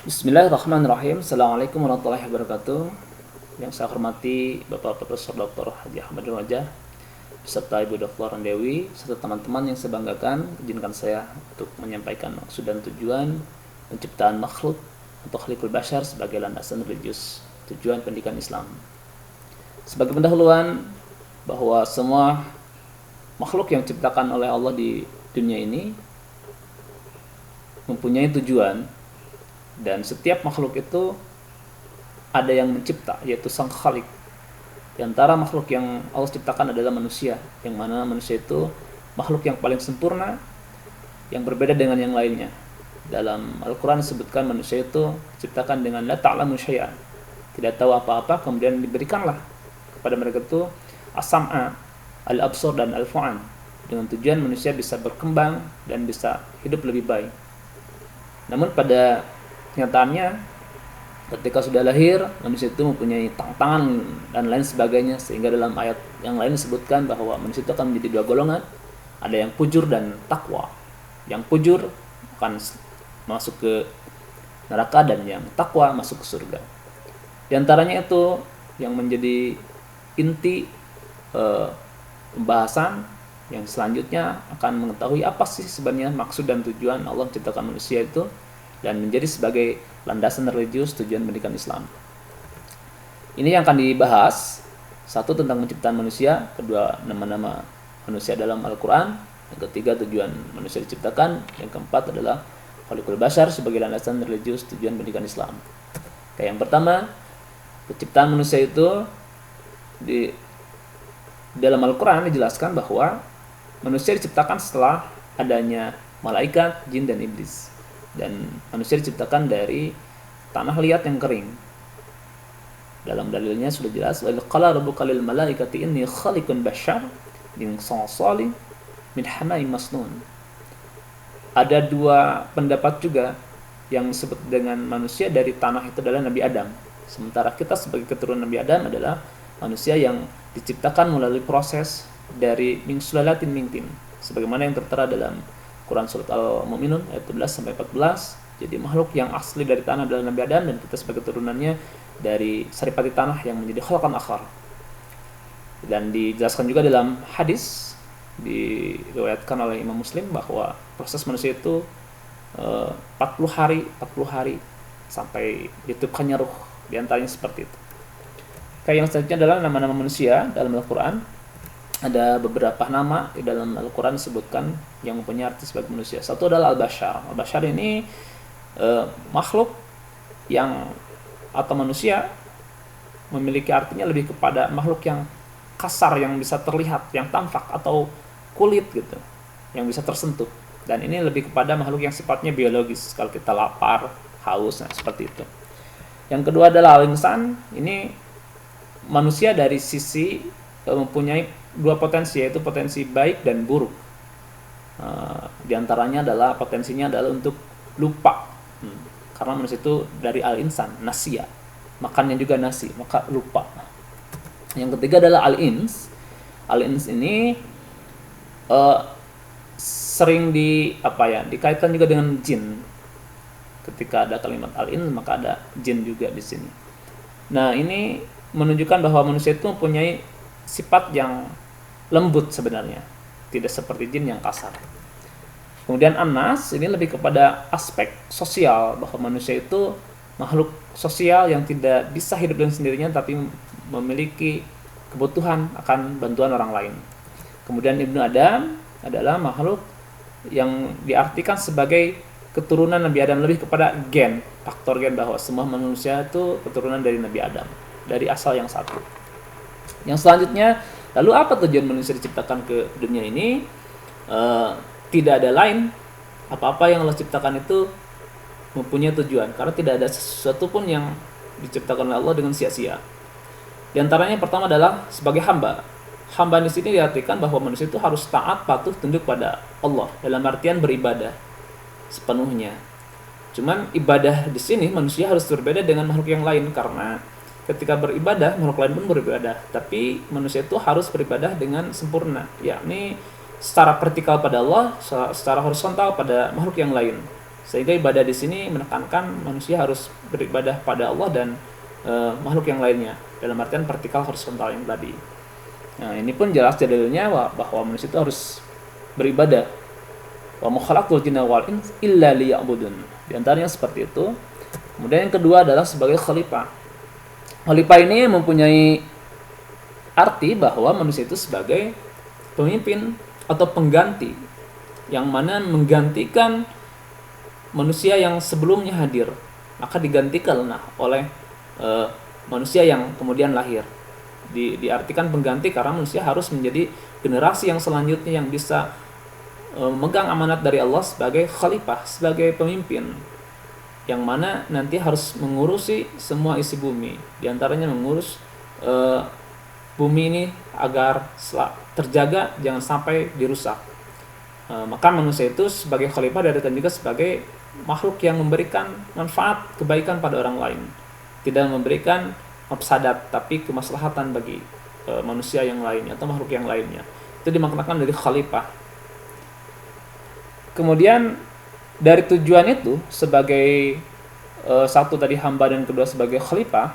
Bismillahirrahmanirrahim. Assalamualaikum warahmatullahi wabarakatuh. Yang saya hormati Bapak Profesor Dr. Haji Ahmad Wajah beserta Ibu Dr. Dewi serta teman-teman yang saya banggakan, izinkan saya untuk menyampaikan maksud dan tujuan penciptaan makhluk atau khalqul bashar sebagai landasan religius tujuan pendidikan Islam. Sebagai pendahuluan bahwa semua makhluk yang diciptakan oleh Allah di dunia ini mempunyai tujuan. Dan setiap makhluk itu ada yang mencipta, yaitu sang khalik. Di antara makhluk yang Allah ciptakan adalah manusia, yang mana manusia itu makhluk yang paling sempurna, yang berbeda dengan yang lainnya. Dalam Al-Quran disebutkan manusia itu diciptakan dengan la ta'lamu syai'an, tidak tahu apa-apa, kemudian diberikanlah kepada mereka itu as-sam'a, al-absar dan al-fu'an, dengan tujuan manusia bisa berkembang dan bisa hidup lebih baik. Namun pada kenyataannya ketika sudah lahir manusia itu mempunyai tantangan dan lain sebagainya, sehingga dalam ayat yang lain disebutkan bahwa manusia itu akan menjadi dua golongan, ada yang fujur dan takwa. Yang fujur akan masuk ke neraka dan yang takwa masuk ke surga. Di antaranya itu yang menjadi inti pembahasan yang selanjutnya akan mengetahui apa sih sebenarnya maksud dan tujuan Allah menciptakan manusia itu dan menjadi sebagai landasan religius tujuan pendidikan Islam. Ini yang akan dibahas. Satu, tentang penciptaan manusia. Kedua, nama-nama manusia dalam Al-Quran. Yang ketiga, tujuan manusia diciptakan. Yang keempat adalah khalqul bashar sebagai landasan religius tujuan pendidikan Islam. Oke, yang pertama, penciptaan manusia itu di dalam Al-Quran dijelaskan bahwa manusia diciptakan setelah adanya malaikat, jin, dan iblis. Dan manusia diciptakan dari tanah liat yang kering. Dalam dalilnya sudah jelas, wa qala rabbuka lil malaikati inni khaliqun bashar min salsalin min hama'in masnun. Ada dua pendapat juga yang disebut dengan manusia dari tanah itu adalah Nabi Adam. Sementara kita sebagai keturunan Nabi Adam adalah manusia yang diciptakan melalui proses dari min sulalatin min tin, sebagaimana yang tertera dalam Quran surat Al-Mu'minun ayat 11 sampai 14. Jadi makhluk yang asli dari tanah adalah Nabi Adam, dan kita sebagai turunannya dari saripati tanah yang menjadi khalqan akhar. Dan dijelaskan juga dalam hadis diriwayatkan oleh Imam Muslim bahwa proses manusia itu 40 hari sampai ditiupkannya ruh, di antaranya seperti itu. Kayak yang selanjutnya adalah nama-nama manusia dalam Al-Quran. Ada beberapa nama di dalam Al-Quran disebutkan yang mempunyai arti sebagai manusia. Satu adalah Al-Bashar. Al-Bashar ini makhluk yang atau manusia memiliki artinya lebih kepada makhluk yang kasar, yang bisa terlihat, yang tampak atau kulit gitu, yang bisa tersentuh. Dan ini lebih kepada makhluk yang sifatnya biologis, kalau kita lapar, haus, nah seperti itu. Yang kedua adalah Al-Insan. Ini manusia dari sisi mempunyai dua potensi, yaitu potensi baik dan buruk. Di antaranya adalah potensinya adalah untuk lupa, karena manusia itu dari al-insan, nasia, makannya juga nasi, maka lupa. Yang ketiga adalah al-ins. Al-ins ini sering dikaitkan juga dengan jin. Ketika ada kalimat al-ins, maka ada jin juga di sini. Nah, ini menunjukkan bahwa manusia itu mempunyai sifat yang lembut sebenarnya, tidak seperti jin yang kasar. Kemudian An-Nas ini lebih kepada aspek sosial, bahwa manusia itu makhluk sosial yang tidak bisa hidup dengan sendirinya, tapi memiliki kebutuhan akan bantuan orang lain. Kemudian Ibnu Adam adalah makhluk yang diartikan sebagai keturunan Nabi Adam, lebih kepada gen, faktor gen, bahwa semua manusia itu keturunan dari Nabi Adam, dari asal yang satu. Yang selanjutnya, lalu apa tujuan manusia diciptakan ke dunia ini? Tidak ada lain, apa-apa yang Allah ciptakan itu mempunyai tujuan, karena tidak ada sesuatu pun yang diciptakan oleh Allah dengan sia-sia. Di antaranya pertama adalah sebagai hamba. Hamba di sini diartikan bahwa manusia itu harus taat, patuh, tunduk pada Allah, dalam artian beribadah sepenuhnya. Cuman ibadah di sini manusia harus berbeda dengan makhluk yang lain, karena ketika beribadah, makhluk lain pun beribadah, tapi manusia itu harus beribadah dengan sempurna, yakni secara vertikal pada Allah, secara horizontal pada makhluk yang lain. Sehingga ibadah di sini menekankan manusia harus beribadah pada Allah dan makhluk yang lainnya. Dalam artian vertikal horizontal yang tadi. Nah, ini pun jelas dalilnya bahwa manusia itu harus beribadah. Wa ma khalaqtul jinna wal insa illa liya'budun. Di antaranya seperti itu. Kemudian yang kedua adalah sebagai khalifah. Khalifah ini mempunyai arti bahwa manusia itu sebagai pemimpin atau pengganti, yang mana menggantikan manusia yang sebelumnya hadir, maka digantikan oleh manusia yang kemudian lahir. Diartikan pengganti karena manusia harus menjadi generasi yang selanjutnya yang bisa memegang amanat dari Allah sebagai khalifah, sebagai pemimpin, yang mana nanti harus mengurusi semua isi bumi, diantaranya mengurus bumi ini agar terjaga, jangan sampai dirusak. Maka manusia itu sebagai khalifah diartikan juga sebagai makhluk yang memberikan manfaat kebaikan pada orang lain, tidak memberikan mafsadat tapi kemaslahatan bagi manusia yang lainnya atau makhluk yang lainnya. Itu dimaknakan dari khalifah. Kemudian dari tujuan itu sebagai satu tadi hamba dan kedua sebagai khalifah,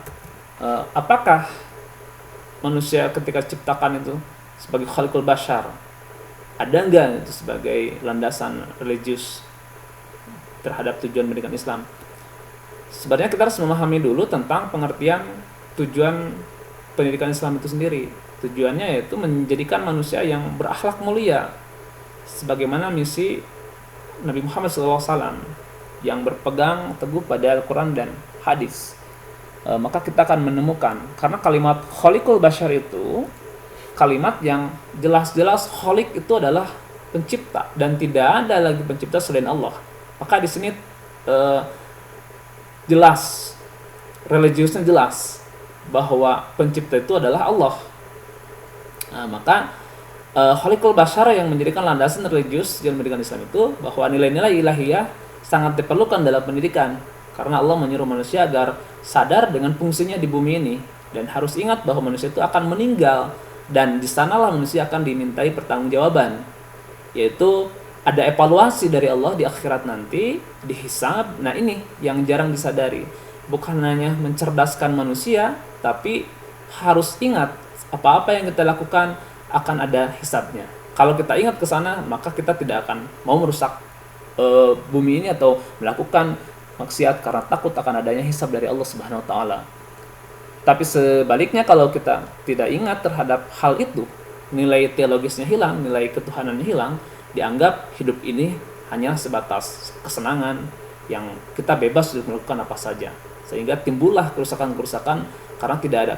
apakah manusia ketika diciptakan itu sebagai khaliqul bashar, ada enggak itu sebagai landasan religius terhadap tujuan pendidikan Islam? Sebenarnya kita harus memahami dulu tentang pengertian tujuan pendidikan Islam itu sendiri. Tujuannya yaitu menjadikan manusia yang berakhlak mulia, sebagaimana misi Nabi Muhammad SAW yang berpegang teguh pada Al-Quran dan hadis. Maka kita akan menemukan, karena kalimat khaliqul bashar itu kalimat yang jelas-jelas khaliq itu adalah pencipta dan tidak ada lagi pencipta selain Allah. Maka di sini jelas, religiusnya jelas bahwa pencipta itu adalah Allah. Maka khaliqul bashar yang menjadikan landasan religius dalam pendidikan Islam itu bahwa nilai-nilai ilahiyah sangat diperlukan dalam pendidikan, karena Allah menyuruh manusia agar sadar dengan fungsinya di bumi ini dan harus ingat bahwa manusia itu akan meninggal dan di sanalah manusia akan dimintai pertanggungjawaban, yaitu ada evaluasi dari Allah di akhirat nanti, dihisab. Nah, ini yang jarang disadari. Bukan hanya mencerdaskan manusia, tapi harus ingat apa-apa yang kita lakukan akan ada hisabnya. Kalau kita ingat ke sana, maka kita tidak akan mau merusak bumi ini atau melakukan maksiat karena takut akan adanya hisab dari Allah Subhanahu wa taala. Tapi sebaliknya, kalau kita tidak ingat terhadap hal itu, nilai teologisnya hilang, nilai ketuhanannya hilang, dianggap hidup ini hanya sebatas kesenangan yang kita bebas untuk melakukan apa saja, sehingga timbullah kerusakan-kerusakan karena tidak ada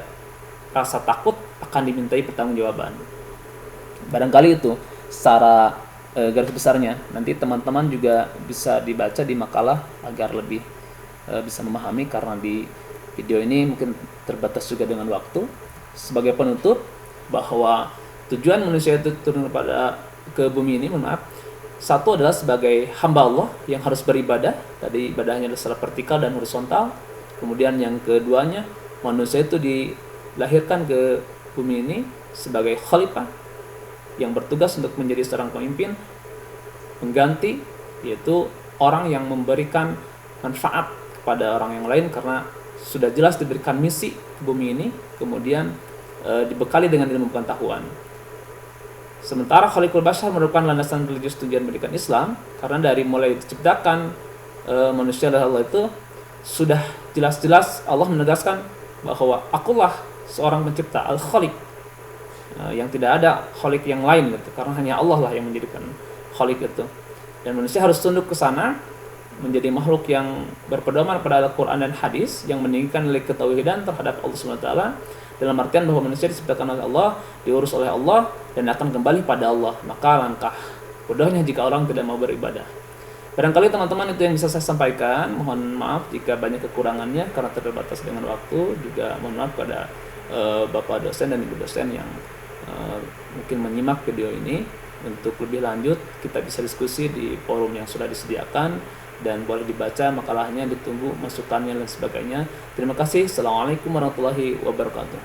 rasa takut akan dimintai pertanggungjawaban. Barangkali itu secara garis besarnya. Nanti teman-teman juga bisa dibaca di makalah agar lebih bisa memahami, karena di video ini mungkin terbatas juga dengan waktu. Sebagai penutup, bahwa tujuan manusia itu turun ke bumi ini, satu adalah sebagai hamba Allah yang harus beribadah. Tadi ibadahnya adalah secara vertikal dan horizontal. Kemudian yang keduanya, manusia itu dilahirkan ke bumi ini sebagai khalifah yang bertugas untuk menjadi seorang pemimpin, pengganti, yaitu orang yang memberikan manfaat kepada orang yang lain karena sudah jelas diberikan misi ke bumi ini, kemudian dibekali dengan ilmu pengetahuan. Sementara khaliqul bashar merupakan landasan religius tujuan pendidikan Islam, karena dari mulai diciptakan manusia oleh Allah itu sudah jelas-jelas Allah menegaskan bahwa akulah seorang pencipta, al-khaliq, yang tidak ada khaliq yang lain gitu, karena hanya Allah lah yang menjadikan khaliq itu. Dan manusia harus tunduk ke sana, menjadi makhluk yang berpedoman pada Al-Quran dan hadis, yang meninggikan nilai ketauhidan terhadap Allah SWT, dalam artian bahwa manusia diciptakan oleh Allah, diurus oleh Allah, dan akan kembali pada Allah. Maka langkah bodohnya jika orang tidak mau beribadah. Barangkali teman-teman itu yang bisa saya sampaikan. Mohon maaf jika banyak kekurangannya karena terbatas dengan waktu. Juga mohon maaf pada Bapak dosen dan Ibu dosen yang mungkin menyimak video ini. Untuk lebih lanjut kita bisa diskusi di forum yang sudah disediakan, dan boleh dibaca makalahnya, ditunggu masukannya dan sebagainya. Terima kasih. Assalamualaikum warahmatullahi wabarakatuh.